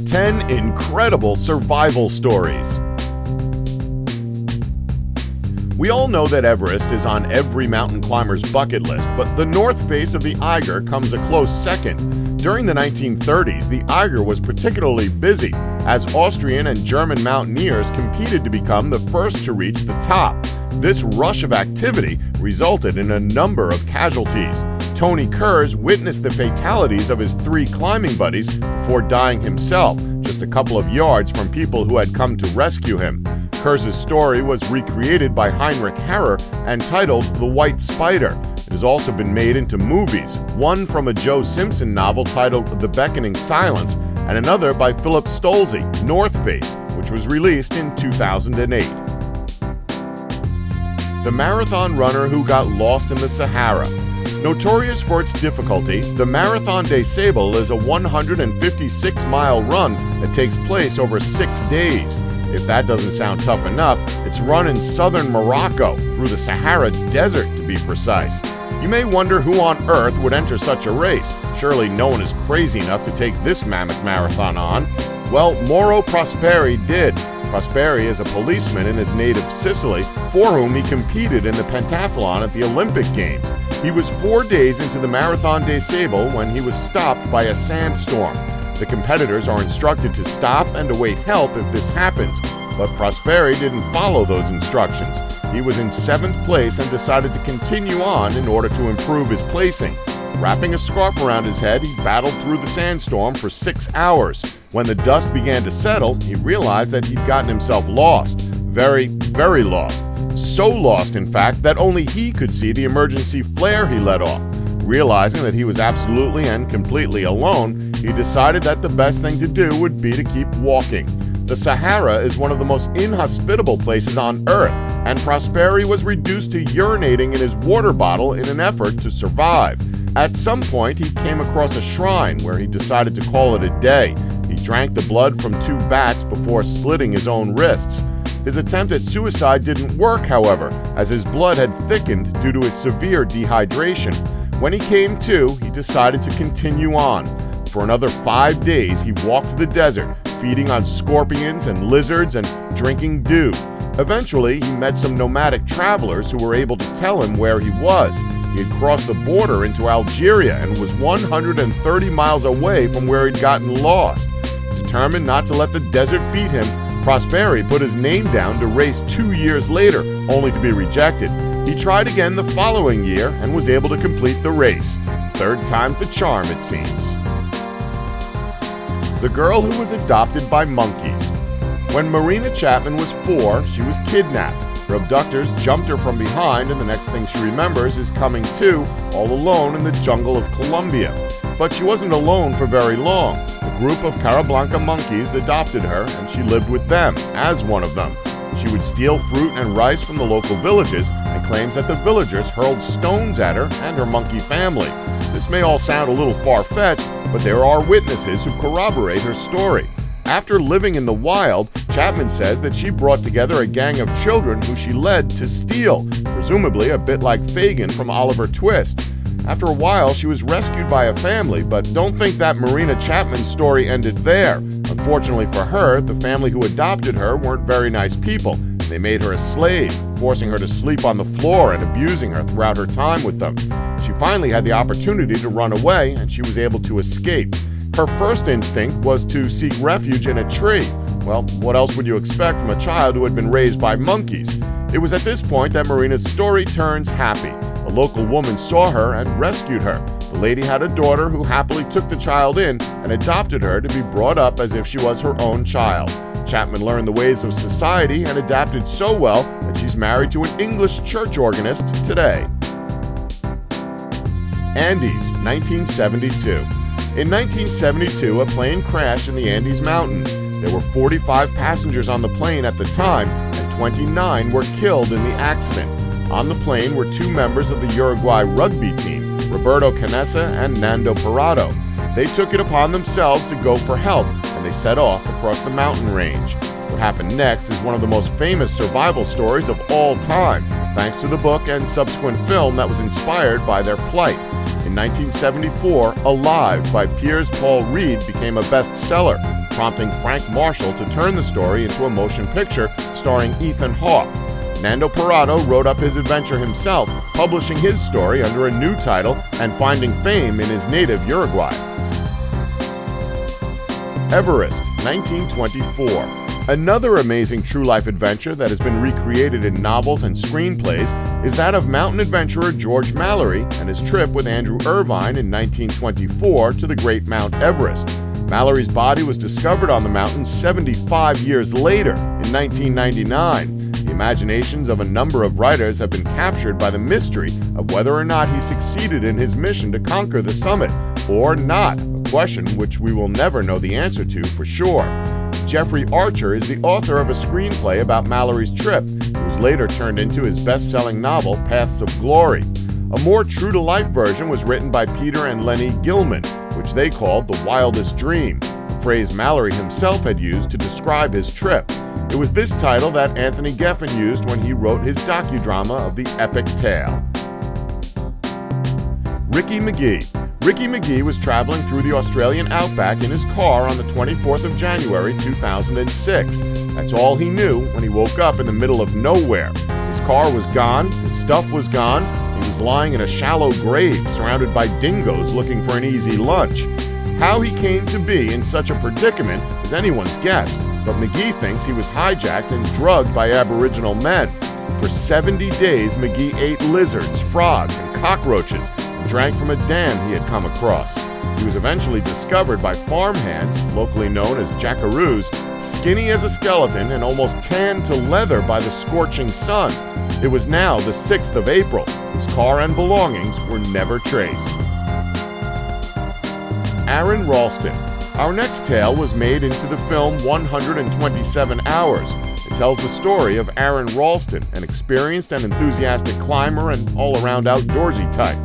10 incredible survival stories. We all know that Everest is on every mountain climber's bucket list, but the north face of the Eiger comes a close second. During the 1930s, the Eiger was particularly busy, as Austrian and German mountaineers competed to become the first to reach the top. This rush of activity resulted in a number of casualties. Tony Kurz witnessed the fatalities of his 3 climbing buddies before dying himself, just a couple of yards from people who had come to rescue him. Kurz's story was recreated by Heinrich Harrer and titled The White Spider. It has also been made into movies, one from a Joe Simpson novel titled The Beckoning Silence, and another by Philip Stolze, North Face, which was released in 2008. The marathon runner who got lost in the Sahara. Notorious for its difficulty, the Marathon des Sables is a 156-mile run that takes place over 6 days. If that doesn't sound tough enough, it's run in southern Morocco, through the Sahara Desert to be precise. You may wonder who on earth would enter such a race. Surely no one is crazy enough to take this mammoth marathon on. Well, Mauro Prosperi did. Prosperi is a policeman in his native Sicily, for whom he competed in the pentathlon at the Olympic Games. He was 4 days into the Marathon des Sables when he was stopped by a sandstorm. The competitors are instructed to stop and await help if this happens, but Prosperi didn't follow those instructions. He was in 7th place and decided to continue on in order to improve his placing. Wrapping a scarf around his head, he battled through the sandstorm for 6 hours. When the dust began to settle, he realized that he'd gotten himself lost. Very, very lost. So lost, in fact, that only he could see the emergency flare he let off. Realizing that he was absolutely and completely alone, he decided that the best thing to do would be to keep walking. The Sahara is one of the most inhospitable places on Earth, and Prosperi was reduced to urinating in his water bottle in an effort to survive. At some point, he came across a shrine where he decided to call it a day. He drank the blood from 2 bats before slitting his own wrists. His attempt at suicide didn't work, however, as his blood had thickened due to his severe dehydration. When he came to, he decided to continue on. For another 5 days, he walked the desert, feeding on scorpions and lizards and drinking dew. Eventually, he met some nomadic travelers who were able to tell him where he was. He had crossed the border into Algeria and was 130 miles away from where he'd gotten lost. Determined not to let the desert beat him, Prosperi put his name down to race 2 years later, only to be rejected. He tried again the following year and was able to complete the race. 3rd time's the charm, it seems. The girl who was adopted by monkeys. When Marina Chapman was 4, she was kidnapped. Her abductors jumped her from behind, and the next thing she remembers is coming to, all alone in the jungle of Colombia. But she wasn't alone for very long. A group of Carablanca monkeys adopted her, and she lived with them, as one of them. She would steal fruit and rice from the local villages, and claims that the villagers hurled stones at her and her monkey family. This may all sound a little far-fetched, but there are witnesses who corroborate her story. After living in the wild, Chapman says that she brought together a gang of children who she led to steal, presumably a bit like Fagin from Oliver Twist. After a while, she was rescued by a family, but don't think that Marina Chapman's story ended there. Unfortunately for her, the family who adopted her weren't very nice people. They made her a slave, forcing her to sleep on the floor and abusing her throughout her time with them. She finally had the opportunity to run away, and she was able to escape. Her first instinct was to seek refuge in a tree. Well, what else would you expect from a child who had been raised by monkeys? It was at this point that Marina's story turns happy. A local woman saw her and rescued her. The lady had a daughter who happily took the child in and adopted her to be brought up as if she was her own child. Chapman learned the ways of society and adapted so well that she's married to an English church organist today. Andes, 1972. In 1972, a plane crashed in the Andes Mountains. There were 45 passengers on the plane at the time, and 29 were killed in the accident. On the plane were 2 members of the Uruguay rugby team, Roberto Canessa and Nando Parrado. They took it upon themselves to go for help, and they set off across the mountain range. What happened next is one of the most famous survival stories of all time, thanks to the book and subsequent film that was inspired by their plight. In 1974, Alive by Piers Paul Reed became a bestseller. prompting Frank Marshall to turn the story into a motion picture starring Ethan Hawke. Nando Parrado wrote up his adventure himself, publishing his story under a new title and finding fame in his native Uruguay. Everest, 1924. Another amazing true-life adventure that has been recreated in novels and screenplays is that of mountain adventurer George Mallory and his trip with Andrew Irvine in 1924 to the great Mount Everest. Mallory's body was discovered on the mountain 75 years later, in 1999. The imaginations of a number of writers have been captured by the mystery of whether or not he succeeded in his mission to conquer the summit, or not, a question which we will never know the answer to for sure. Jeffrey Archer is the author of a screenplay about Mallory's trip, which was later turned into his best-selling novel, Paths of Glory. A more true-to-life version was written by Peter and Lenny Gilman, which they called The Wildest Dream, a phrase Mallory himself had used to describe his trip. It was this title that Anthony Geffen used when he wrote his docudrama of the epic tale. Ricky McGee. Ricky McGee was traveling through the Australian outback in his car on the 24th of January 2006. That's all he knew when he woke up in the middle of nowhere. His car was gone, his stuff was gone, he was lying in a shallow grave surrounded by dingoes looking for an easy lunch. How he came to be in such a predicament is anyone's guess, but McGee thinks he was hijacked and drugged by Aboriginal men. For 70 days, McGee ate lizards, frogs, and cockroaches, drank from a dam he had come across. He was eventually discovered by farmhands, locally known as jackaroos, skinny as a skeleton and almost tanned to leather by the scorching sun. It was now the 6th of April. His car and belongings were never traced. Aron Ralston. Our next tale was made into the film 127 Hours. It tells the story of Aron Ralston, an experienced and enthusiastic climber and all-around outdoorsy type.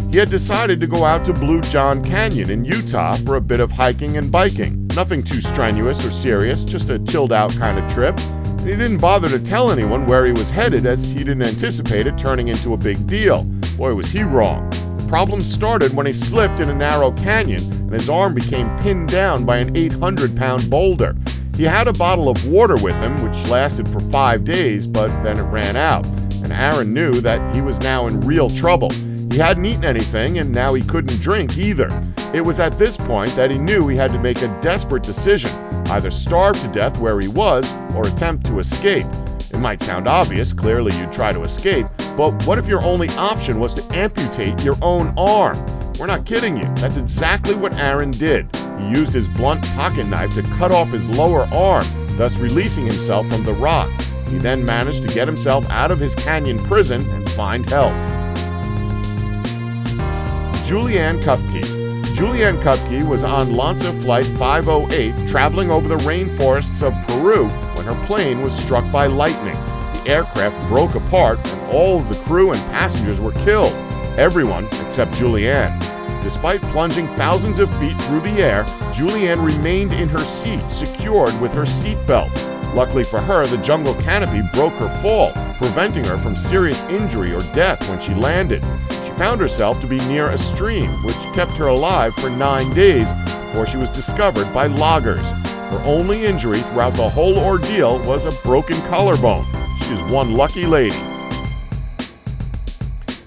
He had decided to go out to Blue John Canyon in Utah for a bit of hiking and biking. Nothing too strenuous or serious, just a chilled-out kind of trip. And he didn't bother to tell anyone where he was headed, as he didn't anticipate it turning into a big deal. Boy, was he wrong. The problem started when he slipped in a narrow canyon and his arm became pinned down by an 800-pound boulder. He had a bottle of water with him, which lasted for 5 days, but then it ran out. And Aron knew that he was now in real trouble. He hadn't eaten anything, and now he couldn't drink either. It was at this point that he knew he had to make a desperate decision, either starve to death where he was or attempt to escape. It might sound obvious, clearly you'd try to escape, but what if your only option was to amputate your own arm? We're not kidding you, that's exactly what Aron did. He used his blunt pocket knife to cut off his lower arm, thus releasing himself from the rock. He then managed to get himself out of his canyon prison and find help. Julianne Kupke. Julianne Kupke was on Lanza Flight 508 traveling over the rainforests of Peru when her plane was struck by lightning. The aircraft broke apart and all of the crew and passengers were killed. Everyone except Julianne. Despite plunging thousands of feet through the air, Julianne remained in her seat, secured with her seatbelt. Luckily for her, the jungle canopy broke her fall, preventing her from serious injury or death when she landed. Found herself to be near a stream, which kept her alive for 9 days before she was discovered by loggers. Her only injury throughout the whole ordeal was a broken collarbone. She is one lucky lady.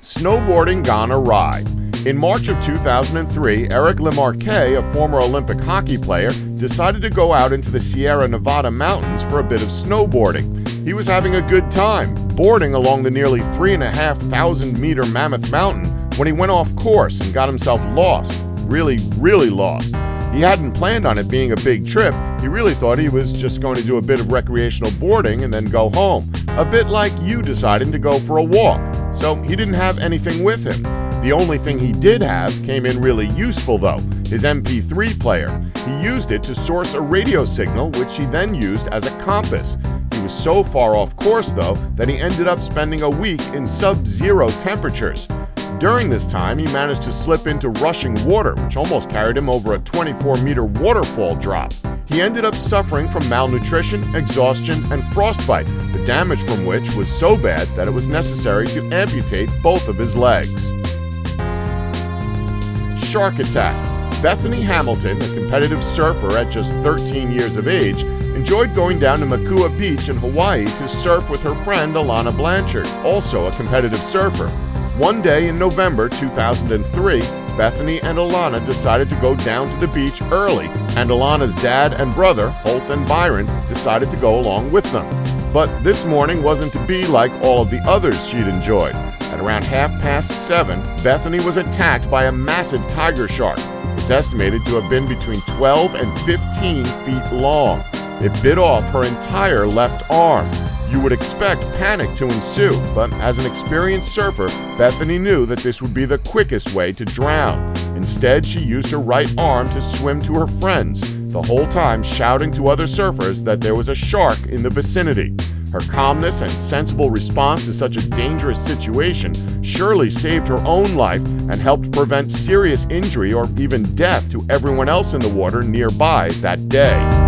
Snowboarding gone awry. In March of 2003, Eric LeMarquet, a former Olympic hockey player, decided to go out into the Sierra Nevada mountains for a bit of snowboarding. He was having a good time, boarding along the nearly 3,500-meter Mammoth Mountain when he went off course and got himself lost. Really lost. He hadn't planned on it being a big trip. He really thought he was just going to do a bit of recreational boarding and then go home. A bit like you deciding to go for a walk. So he didn't have anything with him. The only thing he did have came in really useful though, his MP3 player. He used it to source a radio signal, which he then used as a compass. He was so far off course though that he ended up spending a week in sub-zero temperatures. During this time, he managed to slip into rushing water, which almost carried him over a 24-meter waterfall drop. He ended up suffering from malnutrition, exhaustion, and frostbite, the damage from which was so bad that it was necessary to amputate both of his legs. Shark attack. Bethany Hamilton, a competitive surfer at just 13 years of age, enjoyed going down to Makua Beach in Hawaii to surf with her friend Alana Blanchard, also a competitive surfer. One day in November 2003, Bethany and Alana decided to go down to the beach early, and Alana's dad and brother, Holt and Byron, decided to go along with them. But this morning wasn't to be like all of the others she'd enjoyed. At around 7:30, Bethany was attacked by a massive tiger shark. It's estimated to have been between 12 and 15 feet long. It bit off her entire left arm. You would expect panic to ensue, but as an experienced surfer, Bethany knew that this would be the quickest way to drown. Instead, she used her right arm to swim to her friends, the whole time shouting to other surfers that there was a shark in the vicinity. Her calmness and sensible response to such a dangerous situation surely saved her own life and helped prevent serious injury or even death to everyone else in the water nearby that day.